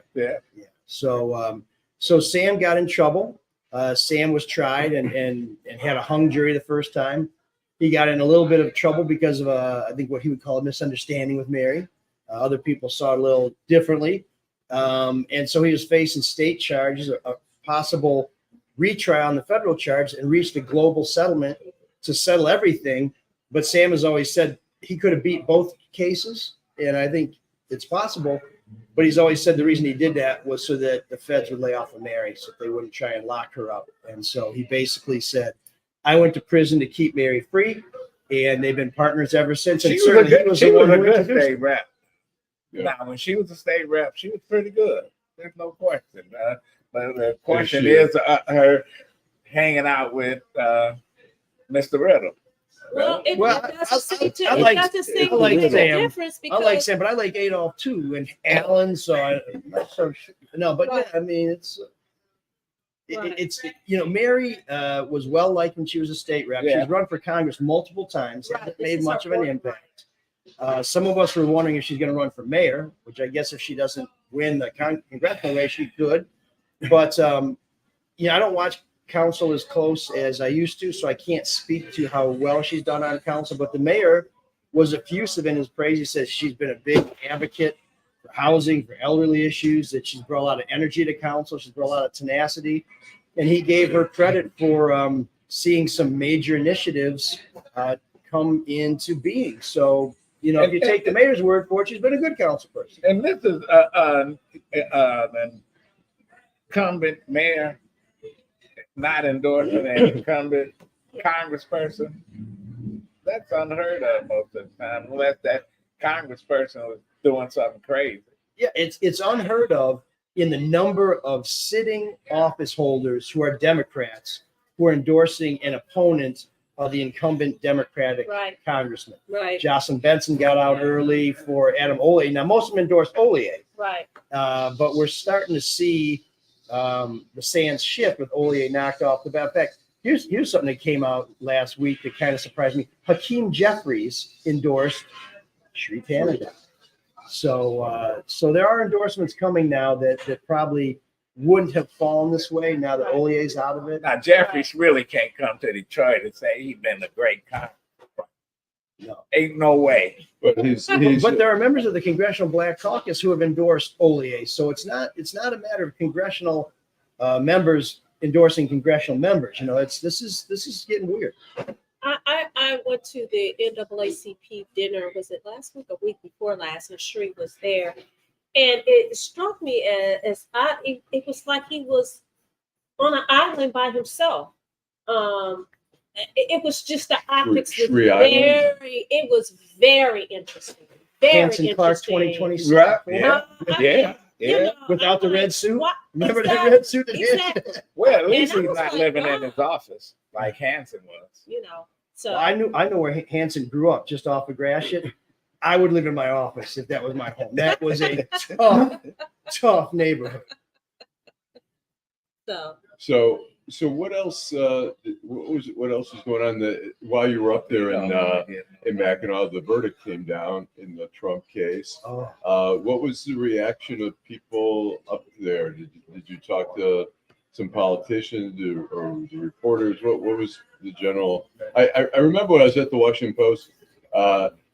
So Sam got in trouble. Sam was tried and had a hung jury the first time. He got in a little bit of trouble because of I think what he would call a misunderstanding with Mary. Other people saw it a little differently. And so he was facing state charges, a possible retrial on the federal charge, and reached a global settlement to settle everything. But Sam has always said he could have beat both cases. And I think it's possible. But he's always said the reason he did that was so that the feds would lay off of Mary, so they wouldn't try and lock her up. And so he basically said, I went to prison to keep Mary free, and they've been partners ever since. And She was a good state rep. Yeah. Now, when she was a state rep, she was pretty good. There's no question. But the question is her hanging out with Mr. Riddle. Well, that's the same I like difference because I like Sam, but I like Adolph too, and Allan. So no, but yeah, I mean, it's Mary was well liked when she was a state rep. Yeah. She's run for Congress multiple times. Right. Hasn't made much of an impact. Some of us were wondering if she's going to run for mayor, which I guess if she doesn't win the congressional race, she could. But I don't watch council as close as I used to, so I can't speak to how well she's done on council. But the mayor was effusive in his praise. He says she's been a big advocate for housing, for elderly issues, that she's brought a lot of energy to council. She's brought a lot of tenacity. And he gave her credit for seeing some major initiatives come into being. So, if you take the mayor's word for it, she's been a good council person. And this is an incumbent mayor not endorsing an incumbent congressperson. That's unheard of most of the time, unless that congressperson was doing something crazy. Yeah, it's unheard of, in the number of sitting office holders who are Democrats who are endorsing an opponent of the incumbent Democratic Right. congressman. Right. Jocelyn Benson got out early for Adam Ollier. Now, most of them endorsed Ollier, Right. but we're starting to see the sands shift with Ollier knocked off the bat. In fact, here's something that came out last week that kind of surprised me. Hakeem Jeffries endorsed Sri Canada. So there are endorsements coming now that probably wouldn't have fallen this way now that Ollier's out of it. Now, Jeffries really can't come to Detroit and say he's been a great congressman. No. Ain't no way. But But there are members of the Congressional Black Caucus who have endorsed Ollier. So it's not a matter of congressional members endorsing congressional members. This is getting weird. I went to the NAACP dinner, was it last week or week before last, and Sri was there. And it struck me as it was like he was on an island by himself. It was just the optics was it was very interesting. Very Hanson Clark interesting. 2020. Right? Yeah. Without the red suit. What? Remember that red suit? Exactly. Well, at least And I he's was not like, living in wow. his office like Hanson was. So Well, I know where Hanson grew up, just off of Gratiot. I would live in my office if that was my home. That was a tough neighborhood. So So what else? What else was going on while you were up there in Mackinac? The verdict came down in the Trump case. What was the reaction of people up there? Did you talk to some politicians or the reporters? What was the general? I remember when I was at the Washington Post.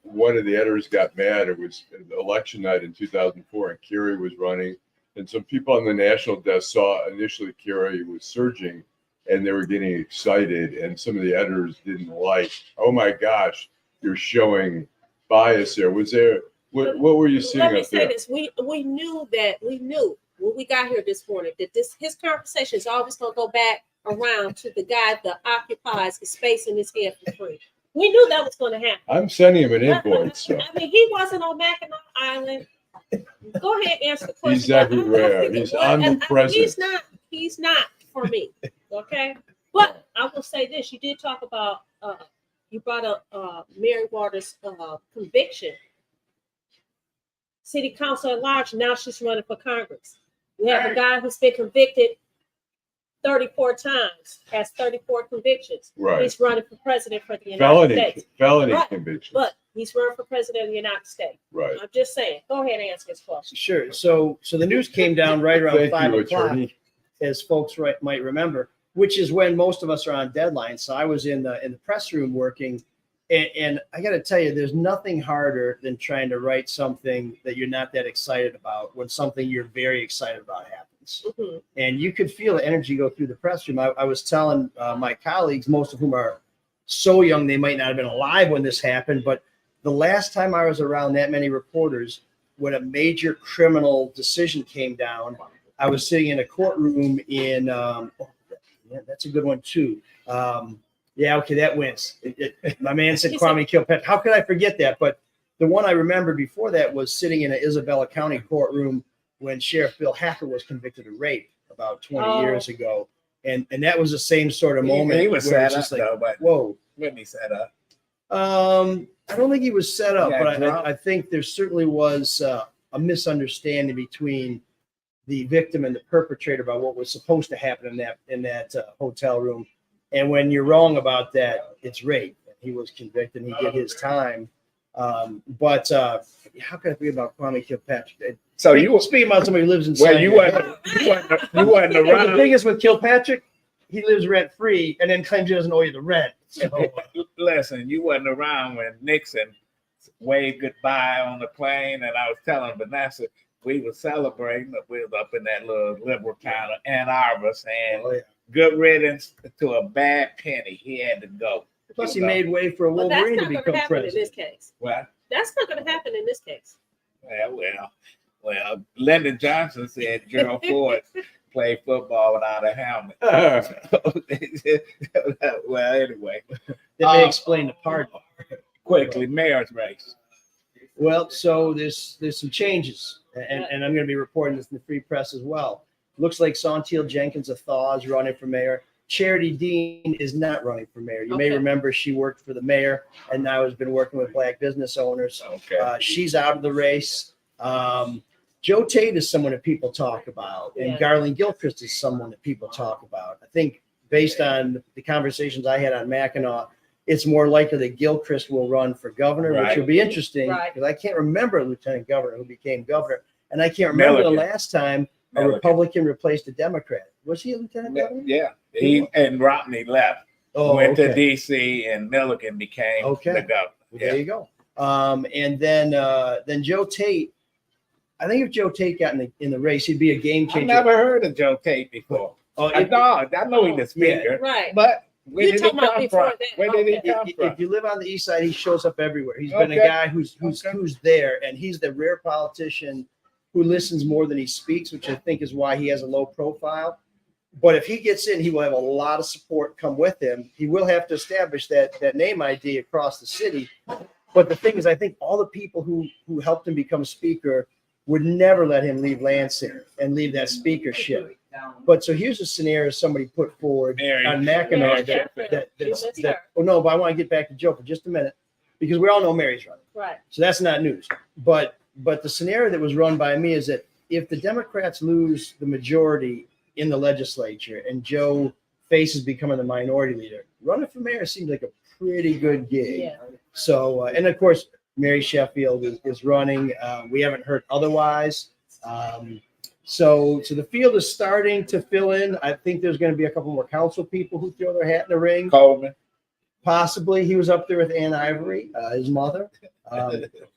One of the editors got mad. It was election night in 2004, and Kerry was running. And some people on the national desk saw initially Kerry was surging, and they were getting excited. And some of the editors didn't like, oh my gosh, you're showing bias there. Was there? What were you seeing up there? Let me say this: we knew when we got here this morning that his conversation is always going to go back around to the guy that occupies the space in his head for free. We knew that was going to happen. I'm sending him an invoice. So. I mean, he wasn't on Mackinac Island. Go ahead and answer the question. He's everywhere. He's omnipresent. He's not for me. Okay. But I will say this: you did talk about you brought up Mary Waters' conviction. City council at large. Now she's running for Congress. We have a guy who's been convicted 34 times, has 34 convictions. Right. He's running for president for the United States. Felony Right. conviction. But he's running for president of the United States. Right. I'm just saying. Go ahead and answer his question. Sure. So the news came down right around Thank 5 you, o'clock, attorney. as folks might remember, which is when most of us are on deadline. So I was in the press room working, and I got to tell you, there's nothing harder than trying to write something that you're not that excited about when something you're very excited about happens. Mm-hmm. And you could feel the energy go through the press room. I was telling my colleagues, most of whom are so young they might not have been alive when this happened, but the last time I was around that many reporters, when a major criminal decision came down, I was sitting in a courtroom in, yeah, that's a good one too. Yeah, okay, that wins. My man said Kwame Kilpatrick. How could I forget that? But the one I remember before that was sitting in an Isabella County courtroom when Sheriff Bill Hacker was convicted of rape about 20 years ago. And that was the same sort of moment. He was where set it's up, just like, though, but whoa. when he set up. I don't think he was set up, Yeah, but I think there certainly was a misunderstanding between the victim and the perpetrator about what was supposed to happen in that hotel room. And when you're wrong about that, it's rape. He was convicted. He did his time. But how can I forget about Kwame Kilpatrick? So you were speaking about somebody who lives in. Well, you wasn't around. The thing is with Kilpatrick, he lives rent free and then claims he doesn't owe you the rent. So, listen, you wasn't around when Nixon waved goodbye on the plane, and I was telling Vanessa we were celebrating that we was up in that little liberal town of Ann Arbor, saying good riddance to a bad penny. He had to go. Plus, he made way for a Wolverine to become president. In this case. What? That's not going to happen in this case. Well, Lyndon Johnson said Gerald Ford played football without a helmet. Well, anyway. That may explain the part. Quickly, mayor's race. Well, so there's some changes, and I'm going to be reporting this in the Free Press as well. Looks like Santil Jenkins of Thaw is running for mayor. Charity Dean is not running for mayor. You may remember she worked for the mayor and now has been working with Black business owners. She's out of the race. Joe Tate is someone that people talk about, and Garland Gilchrist is someone that people talk about. I think based on the conversations I had on Mackinac, it's more likely that Gilchrist will run for governor, which will be interesting because I can't remember a lieutenant governor who became governor, and I can't remember the last time a Republican replaced a Democrat. Was he a lieutenant governor? Yeah, he and Romney left, went to D.C. and Milligan became the governor. Well, there you go. And then Joe Tate. I think if Joe Tate got in the race, he'd be a game changer. I never heard of Joe Tate before. I know he's the speaker, but where did he come from? Where did he come from? If you live on the east side, he shows up everywhere. He's been a guy who's there, and he's the rare politician who listens more than he speaks, which I think is why he has a low profile. But if he gets in, he will have a lot of support come with him. He will have to establish that name ID across the city. But the thing is, I think all the people who helped him become speaker would never let him leave Lansing and leave that speakership. But so here's a scenario somebody put forward on Mackinac but I want to get back to Joe for just a minute because we all know Mary's running. Right. So that's not news. But the scenario that was run by me is that if the Democrats lose the majority in the legislature and Joe faces becoming the minority leader, running for mayor seems like a pretty good gig. Yeah. So, and of course, Mary Sheffield is running. We haven't heard otherwise. So the field is starting to fill in. I think there's going to be a couple more council people who throw their hat in the ring. Coleman. Possibly. He was up there with Ann Ivory, his mother.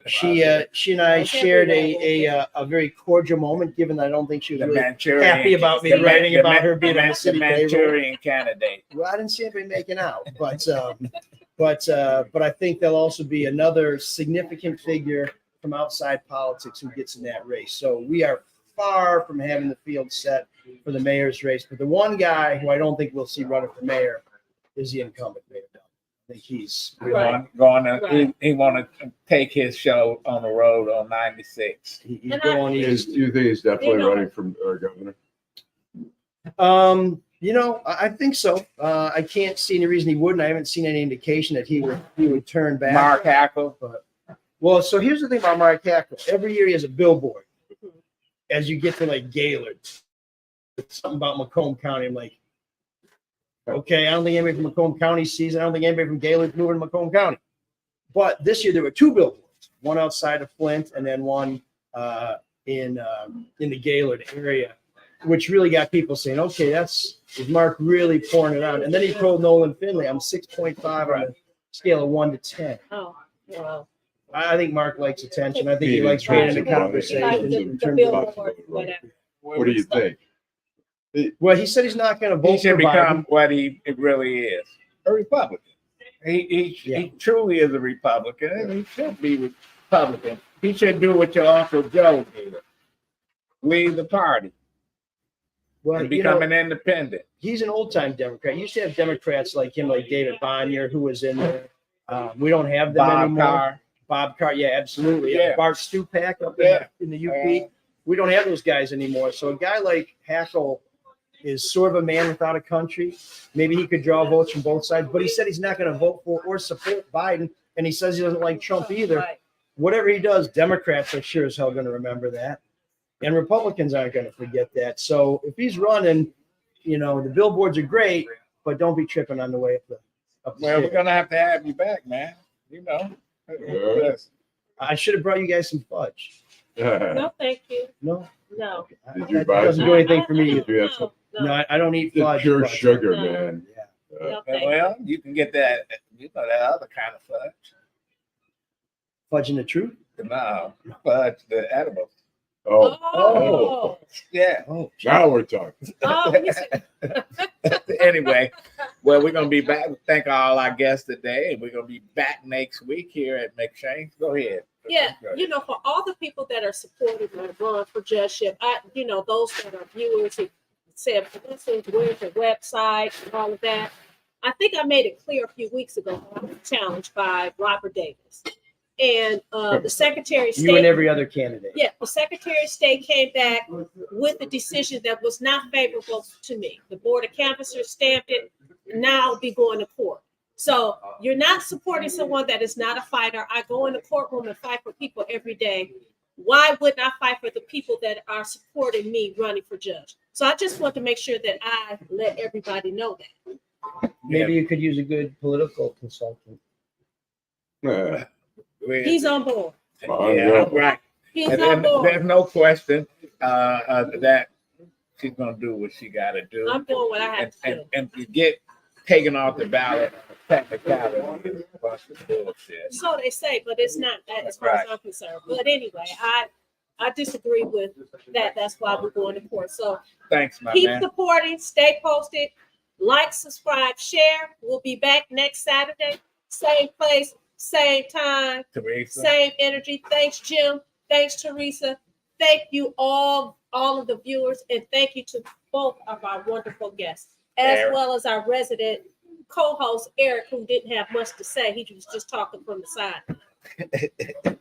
She and I shared a very cordial moment, given that I don't think she was really happy about me writing about her being on the city Manchurian candidate. Well, I didn't see anybody making out, but I think there'll also be another significant figure from outside politics who gets in that race. So we are far from having the field set for the mayor's race. But the one guy who I don't think we'll see running for mayor is the incumbent mayor. I think he's he want to take his show on the road on 96. Do you think he's definitely running for governor? I think so. I can't see any reason he wouldn't. I haven't seen any indication that he would turn back. Mark Hackle. Well, so here's the thing about Mark Hackle. Every year he has a billboard. As you get to like Gaylord, it's something about Macomb County. I'm like, okay, I don't think anybody from Macomb County sees it. I don't think anybody from Gaylord's moving to Macomb County. But this year there were two billboards, one outside of Flint and then one in the Gaylord area, which really got people saying, okay, is Mark really pouring it on? And then he told Nolan Finley, I'm 6.5 on a scale of 1 to 10. Oh, wow. I think Mark likes attention. I think he likes being in a conversation. What do you think? Well, he said he's not going to vote. He should become what he really is, a Republican. He truly is a Republican, and he should be Republican. He should do what your Uncle Joe did: leave the party and become an independent. He's an old-time Democrat. You used to have Democrats like him, like David Bonnier, who was in there. We don't have them anymore. Bob Carr, yeah, absolutely. Yeah. Bart Stupak up in the UP. We don't have those guys anymore. So a guy like Hackle is sort of a man without a country. Maybe he could draw votes from both sides, but he said he's not going to vote for or support Biden, and he says he doesn't like Trump either. Right. Whatever he does, Democrats are sure as hell going to remember that, and Republicans aren't going to forget that. So if he's running, the billboards are great, but don't be tripping on the way up the Well, we're going to have you back, man. Yes. I should have brought you guys some fudge. No, thank you. No. That doesn't do anything for me. No, I don't eat fudge. Pure sugar, man. No, well, you can get that. That other kind of fudge. Fudge in the truth? No, fudge the edible. Oh. Yeah. Oh, now we're talking. Anyway, well, we're going to be back. Thank all our guests today. We're going to be back next week here at McShane's. Go ahead. Yeah, for all the people that are supporting my run for judgeship, those that are viewers who said, where's your website and all of that. I think I made it clear a few weeks ago. I was challenged by Robert Davis. And the Secretary of State. You and every other candidate. Yeah, the Secretary of State came back with a decision that was not favorable to me. The Board of Canvassers stamped it. Now I'll be going to court. So you're not supporting someone that is not a fighter. I go in the courtroom and fight for people every day. Why wouldn't I fight for the people that are supporting me running for judge? So I just want to make sure that I let everybody know that. Maybe you could use a good political consultant. Yeah. He's on board. Yeah, right. He's And on board. there's no question that she's gonna do what she gotta do. I'm doing what I have to do. And to get taken off the ballot, technicality is a bunch of bullshit. So they say, but it's not that as far as I'm concerned. But anyway, I disagree with that. That's why we're going to court. So Thanks, my keep man. supporting, stay posted, like, subscribe, share. We'll be back next Saturday. Same place, same time, Teresa. same energy. Thanks, Jim. Thanks, Teresa. Thank you all of the viewers, and thank you to both of our wonderful guests, as Eric. well as our resident co-host, Eric, who didn't have much to say. He was just talking from the side.